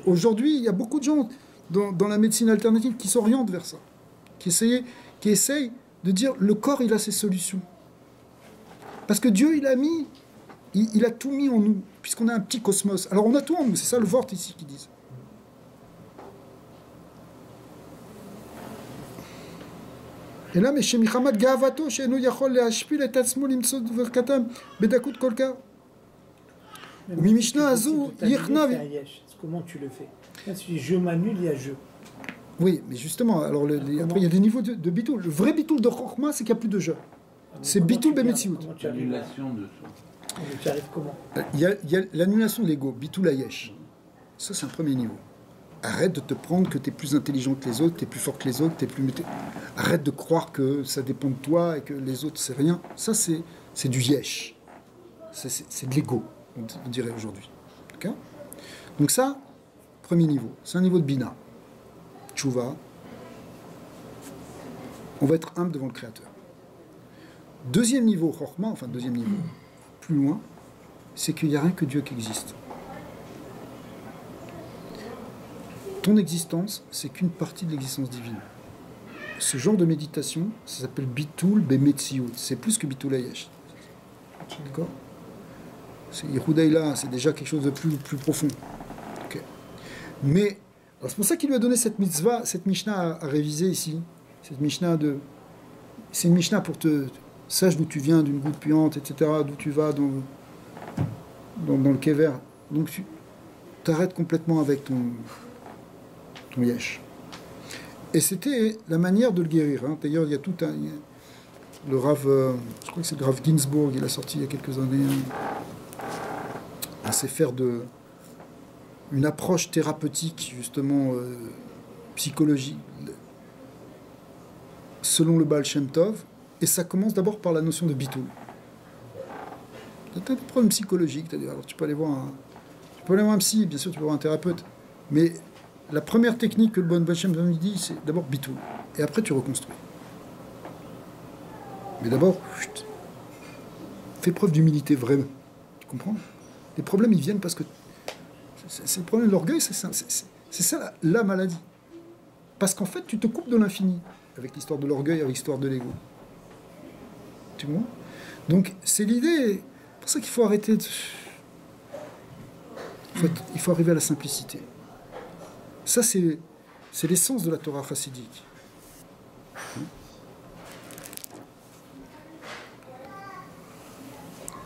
Aujourd'hui, il y a beaucoup de gens dans la médecine alternative qui s'orientent vers ça, qui essayent de dire le corps, il a ses solutions. Parce que Dieu, il a tout mis en nous, puisqu'on a un petit cosmos. Alors on a tout en nous, c'est ça le Vort ici qu'ils disent. Et là, mais chez Michamat Gavato, chez nous, Yachol le Hashpil et Tatsmul imsod verkatam bedakut kolka. Mi Mishnah Azou, Yichna. Comment tu le fais ? Là, si je m'annule, il y a je. Oui, mais justement, alors après, il y a des niveaux de bitoul. Le vrai bitoul de Chokhmah, c'est qu'il n'y a plus de je. C'est bitoul bemetsiout. L'annulation de soi. Tu arrives comment ? Il y a l'annulation de l'ego, bitoul ayesh. Ça, c'est un premier niveau. Arrête de te prendre que tu es plus intelligent que les autres, tu es plus fort que les autres, arrête de croire que ça dépend de toi et que les autres, c'est rien. Ça, c'est du yesh. C'est de l'ego, on dirait aujourd'hui. Okay ? Donc ça, premier niveau. C'est un niveau de bina. Tchouva. On va être humble devant le Créateur. Deuxième niveau, Chokhmah, enfin deuxième niveau, plus loin, c'est qu'il n'y a rien que Dieu qui existe. Ton existence, c'est qu'une partie de l'existence divine. Ce genre de méditation, ça s'appelle Bitoul Bemetsiout. C'est plus que Bitoul Ayesh. D'accord ? Yehudaïla, c'est déjà quelque chose de plus profond. Okay. Mais, c'est pour ça qu'il lui a donné cette mitzvah, cette Mishnah à réviser ici. Cette Mishnah c'est une Mishnah pour te... Sache d'où tu viens, d'une goutte puante, etc., d'où tu vas dans le kever. Donc tu t'arrêtes complètement avec ton yesh. Et c'était la manière de le guérir. Hein. D'ailleurs, il y a tout un... Le Rav, je crois que c'est le Rav Ginsburg, il a sorti il y a quelques années un sefer une approche thérapeutique, justement, psychologique, selon le Baal Shem Tov. Et ça commence d'abord par la notion de bitoul. Tu as des problèmes psychologiques, alors tu peux aller voir un psy, bien sûr, tu peux voir un thérapeute. Mais la première technique que le bon Baal Shem Tov dit, c'est d'abord bitoul. Et après, tu reconstruis. Mais d'abord, fais preuve d'humilité vraiment. Tu comprends ? Les problèmes, ils viennent parce que... C'est le problème de l'orgueil, c'est ça la maladie. Parce qu'en fait, tu te coupes de l'infini avec l'histoire de l'orgueil, avec l'histoire de l'ego. Tu vois ? Donc, c'est l'idée. C'est pour ça qu'il faut arrêter de... Il faut arriver à la simplicité. Ça, c'est c'est l'essence de la Torah chassidique.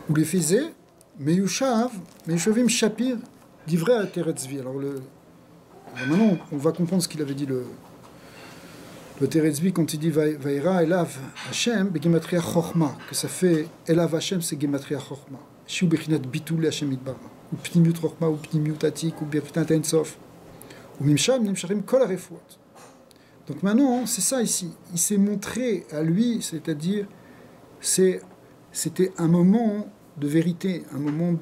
Ou les faisait, Meyushavim Shapir, d'ivrei à Teretzvi. Alors maintenant, on va comprendre ce qu'il avait dit le Teretzvi quand il dit Vaïra Elav Hashem, Begematria Chochma, que ça fait Elav Hashem, c'est Gematria Chochma. Shiu Bechinat Bitul Hashem Idbara, ou Pnimiut Chochma, ou Pnimiut Atik, ou Bechinat Ensof, ou Mimsham, Nimsharim Kol Arefuot. Donc maintenant, c'est ça ici. Il s'est montré à lui, c'est-à-dire, c'était un moment de vérité, un moment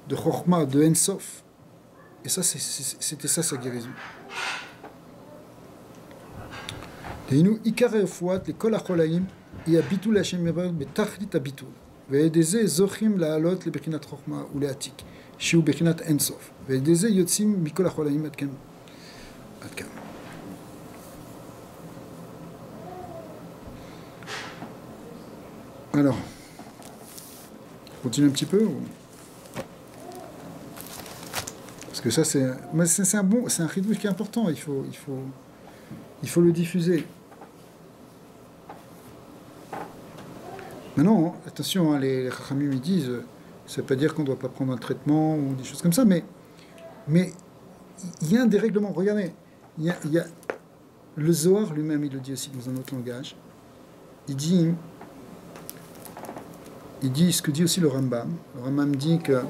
de Chochma, de Ensof. Et ça, c'était ça sa guérison. Deinu ikar refuat le kol acholaim et bitul Hashem Yavad betachlit habitul. Ve'edeze zochim la'alot le bechinat chochma ou le'atik, shiu bechinat ensof. Ve'edeze yotzim mikol acholaim ad kam. Alors, on continue un petit peu ou... Parce que ça, c'est un chidouche qui est important. Il faut le diffuser. Maintenant, attention, hein, les Chachamim ils disent, ça ne veut pas dire qu'on ne doit pas prendre un traitement ou des choses comme ça, mais il y a un dérèglement. Regardez, il y a le Zohar lui-même, il le dit aussi dans un autre langage. Il dit ce que dit aussi le Rambam. Le Rambam dit que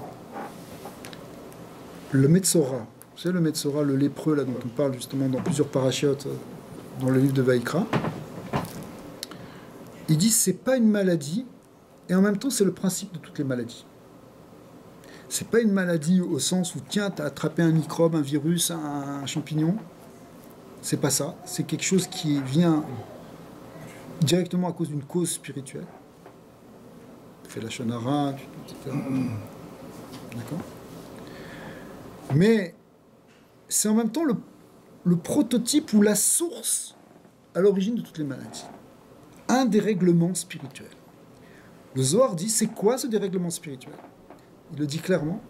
le Metzora, vous savez le Metzora, le lépreux là dont on parle justement dans plusieurs parachiotes dans le livre de Vaïkra, il dit c'est pas une maladie et en même temps c'est le principe de toutes les maladies. C'est pas une maladie au sens où tiens t'as attrapé un microbe, un virus, un champignon. C'est pas ça. C'est quelque chose qui vient directement à cause d'une cause spirituelle. Tu fais la shonara, etc. D'accord ? Mais c'est en même temps le prototype ou la source à l'origine de toutes les maladies. Un dérèglement spirituel. Le Zohar dit, c'est quoi ce dérèglement spirituel ? Il le dit clairement.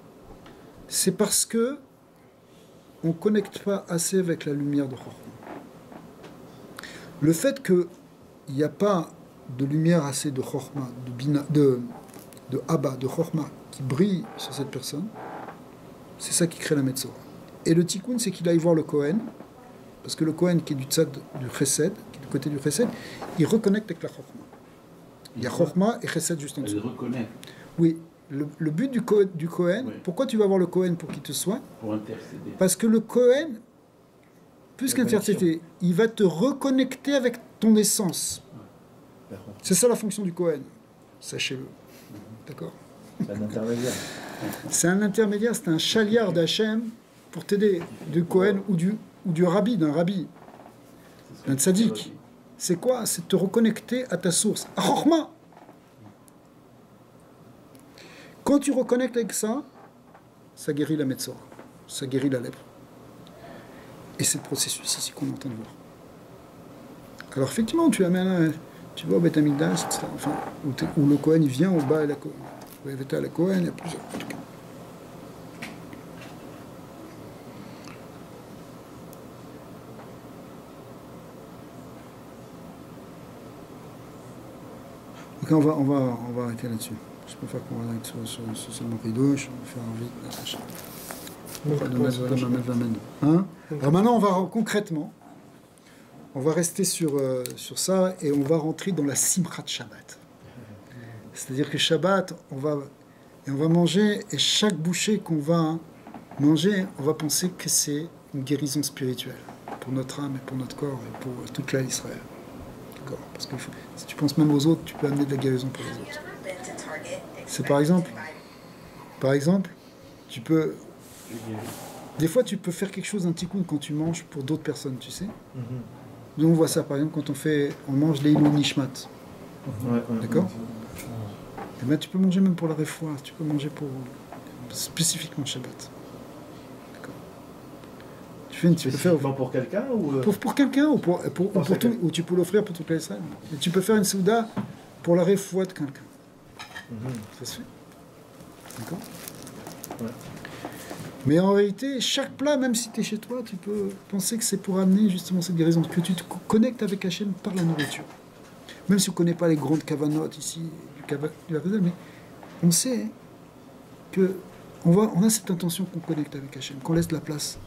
C'est parce que on ne connecte pas assez avec la lumière de Chochma. Le fait qu'il n'y a pas de lumière assez de Chochma, de Abba, de Chochma, qui brille sur cette personne, c'est ça qui crée la Metzora. Et le tikkun, c'est qu'il aille voir le Kohen, parce que le Kohen qui est du tzad du Chesed, qui est du côté du Chesed, il reconnecte avec la Chochma. Il y a Chochma et Chesed juste en dessous. Il reconnaît. Oui. Le but du Kohen, oui. Pourquoi tu vas voir le Kohen pour qu'il te soigne ? Pour intercéder. Parce que le Kohen, plus qu'intercéder, il va te reconnecter avec ton essence. Ouais. C'est ça la fonction du Kohen. Sachez-le. D'accord ? C'est un intermédiaire. C'est un intermédiaire, c'est un chaliard d'Hachem pour t'aider, du Kohen ou du rabbi, d'un rabbi, d'un tzaddik. C'est quoi ? C'est te reconnecter à ta source. À Chochma. Quand tu reconnectes avec ça, ça guérit la Metzora, ça guérit la lèpre. Et c'est le processus ici qu'on est en train de voir. Alors effectivement, tu amènes, tu vas au Beth Amikdash, etc. Enfin, où le Kohen il vient au bas et la Kohen. Il y a la Kohen, il y a plusieurs. Donc on va arrêter là-dessus. Je préfère qu'on arrête sur seulement rideau, je vais faire vite. Hein? Alors maintenant, on va concrètement, on va rester sur ça et on va rentrer dans la Simchat Shabbat. C'est-à-dire que Shabbat, on va manger et chaque bouchée qu'on va manger, on va penser que c'est une guérison spirituelle pour notre âme et pour notre corps et pour toute la Israël. D'accord ? Parce que si tu penses même aux autres, tu peux amener de la guérison pour les autres. C'est par exemple, tu peux... Des fois, tu peux faire quelque chose d'un tikkun quand tu manges pour d'autres personnes, tu sais. Nous, on voit ça, par exemple, quand on mange les Ilou Nishmat. D'accord ? Et bien, tu peux manger même pour la réfoua, tu peux manger pour spécifiquement Shabbat. D'accord ? Tu peux faire pour quelqu'un ou pour quelqu'un ou pour tout, ou tu peux l'offrir pour toute la Israël. Et tu peux faire une souda pour la réfoua de quelqu'un. Ça se fait. D'accord ? Ouais. Mais en réalité, chaque plat, même si tu es chez toi, tu peux penser que c'est pour amener justement cette guérison, que tu te connectes avec Hachem par la nourriture. Même si on ne connaît pas les grandes cavanotes ici, du Havazel, mais on sait que on a cette intention qu'on connecte avec Hachem, qu'on laisse de la place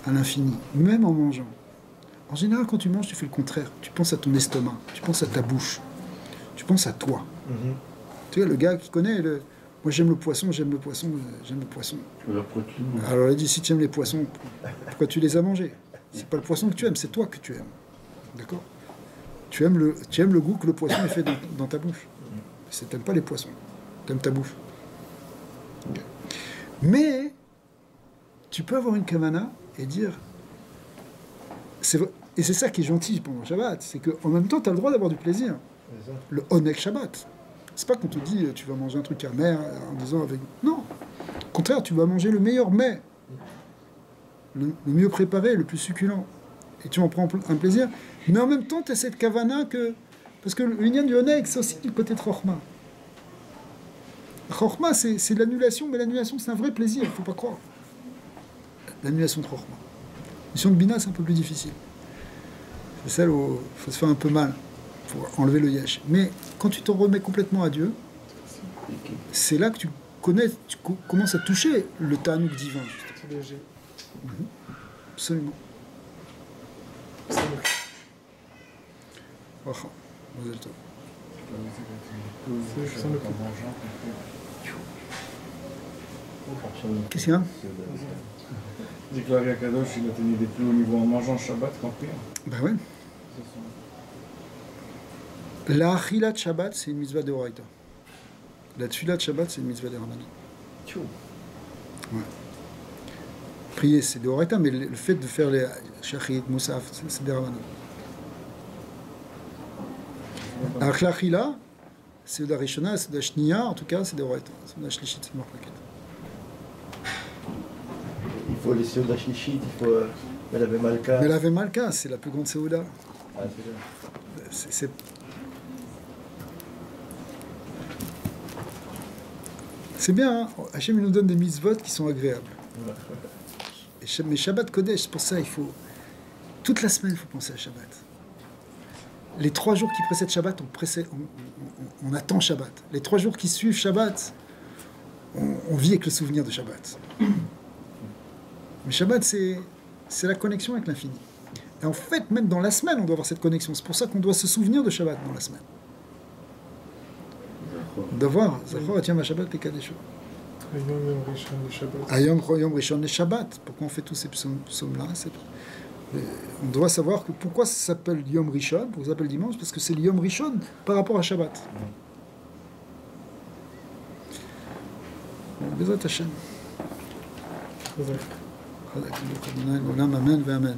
à l'infini, même en mangeant. En général, quand tu manges, tu fais le contraire. Tu penses à ton estomac, tu penses à ta bouche, tu penses à toi. Tu vois, le gars qui connaît, moi j'aime le poisson, j'aime le poisson. La protéine. Alors il a dit, si tu aimes les poissons, pourquoi tu les as mangés? C'est pas le poisson que tu aimes, c'est toi que tu aimes. D'accord? Tu aimes le goût que le poisson est fait dans ta bouche. Tu n'aimes pas les poissons, tu aimes ta bouffe. Okay. Mais tu peux avoir une kavana et dire... Et c'est ça qui est gentil pendant le Shabbat, c'est qu'en même temps, tu as le droit d'avoir du plaisir. Le Onek Shabbat. C'est pas qu'on te dit, tu vas manger un truc amer en disant avec... Non. Au contraire, tu vas manger le meilleur mets, le mieux préparé, le plus succulent. Et tu en prends un plaisir. Mais en même temps, tu as cette kavana que... Parce que l'union du Onek, c'est aussi le côté de Chochma. Chochma, c'est l'annulation, mais l'annulation, c'est un vrai plaisir, il ne faut pas croire. L'annulation de Chochma. Mission de Bina, c'est un peu plus difficile. C'est celle où il faut se faire un peu mal pour enlever le yesh. Mais quand tu t'en remets complètement à Dieu, c'est là que tu commences à toucher le Ta'anouk divin. C'est léger. Absolument. Wacha, Mazel Tov. Qu'est-ce qu'il y a? J'ai que l'Ari Akadosh, il atteignait des plus hauts niveaux en mangeant Shabbat qu'en prière. Ben ouais. La Achilat Shabbat, c'est une mitzvah de Horaïta. La Tfilat Shabbat, c'est une mitzvah de Ramani. Ouais. Prier, c'est de Horaïta, mais le fait de faire les Shachit, Moussaf, c'est des Ramani. Alors que l'Achila, c'est de la Rishona, c'est de la Shniya, en tout cas, c'est de Horaïta. C'est de la Shlishit, c'est de Marplaket. Il faut les Seuda Shlichit, il faut Melave Malka. Melave Malka, c'est la plus grande Seuda. Ah, c'est bien. C'est bien, hein. Hachem nous donne des mitzvot qui sont agréables. Mais Shabbat Kodesh, c'est pour ça il faut... Toute la semaine, il faut penser à Shabbat. Les 3 jours qui précèdent Shabbat, on attend Shabbat. Les 3 jours qui suivent Shabbat, on vit avec le souvenir de Shabbat. Mais Shabbat, c'est la connexion avec l'infini. Et en fait, même dans la semaine, on doit avoir cette connexion. C'est pour ça qu'on doit se souvenir de Shabbat dans la semaine. D'avoir, Zachor, tiens, ma Shabbat, les Kadesho. Ayom Rishon le Shabbat. Pourquoi on fait tous ces psaumes-là? On doit savoir que pourquoi ça s'appelle Yom Rishon, pourquoi ça s'appelle dimanche, parce que c'est le Yom Rishon par rapport à Shabbat. Bezrat Hashem. Amen, amen, amen.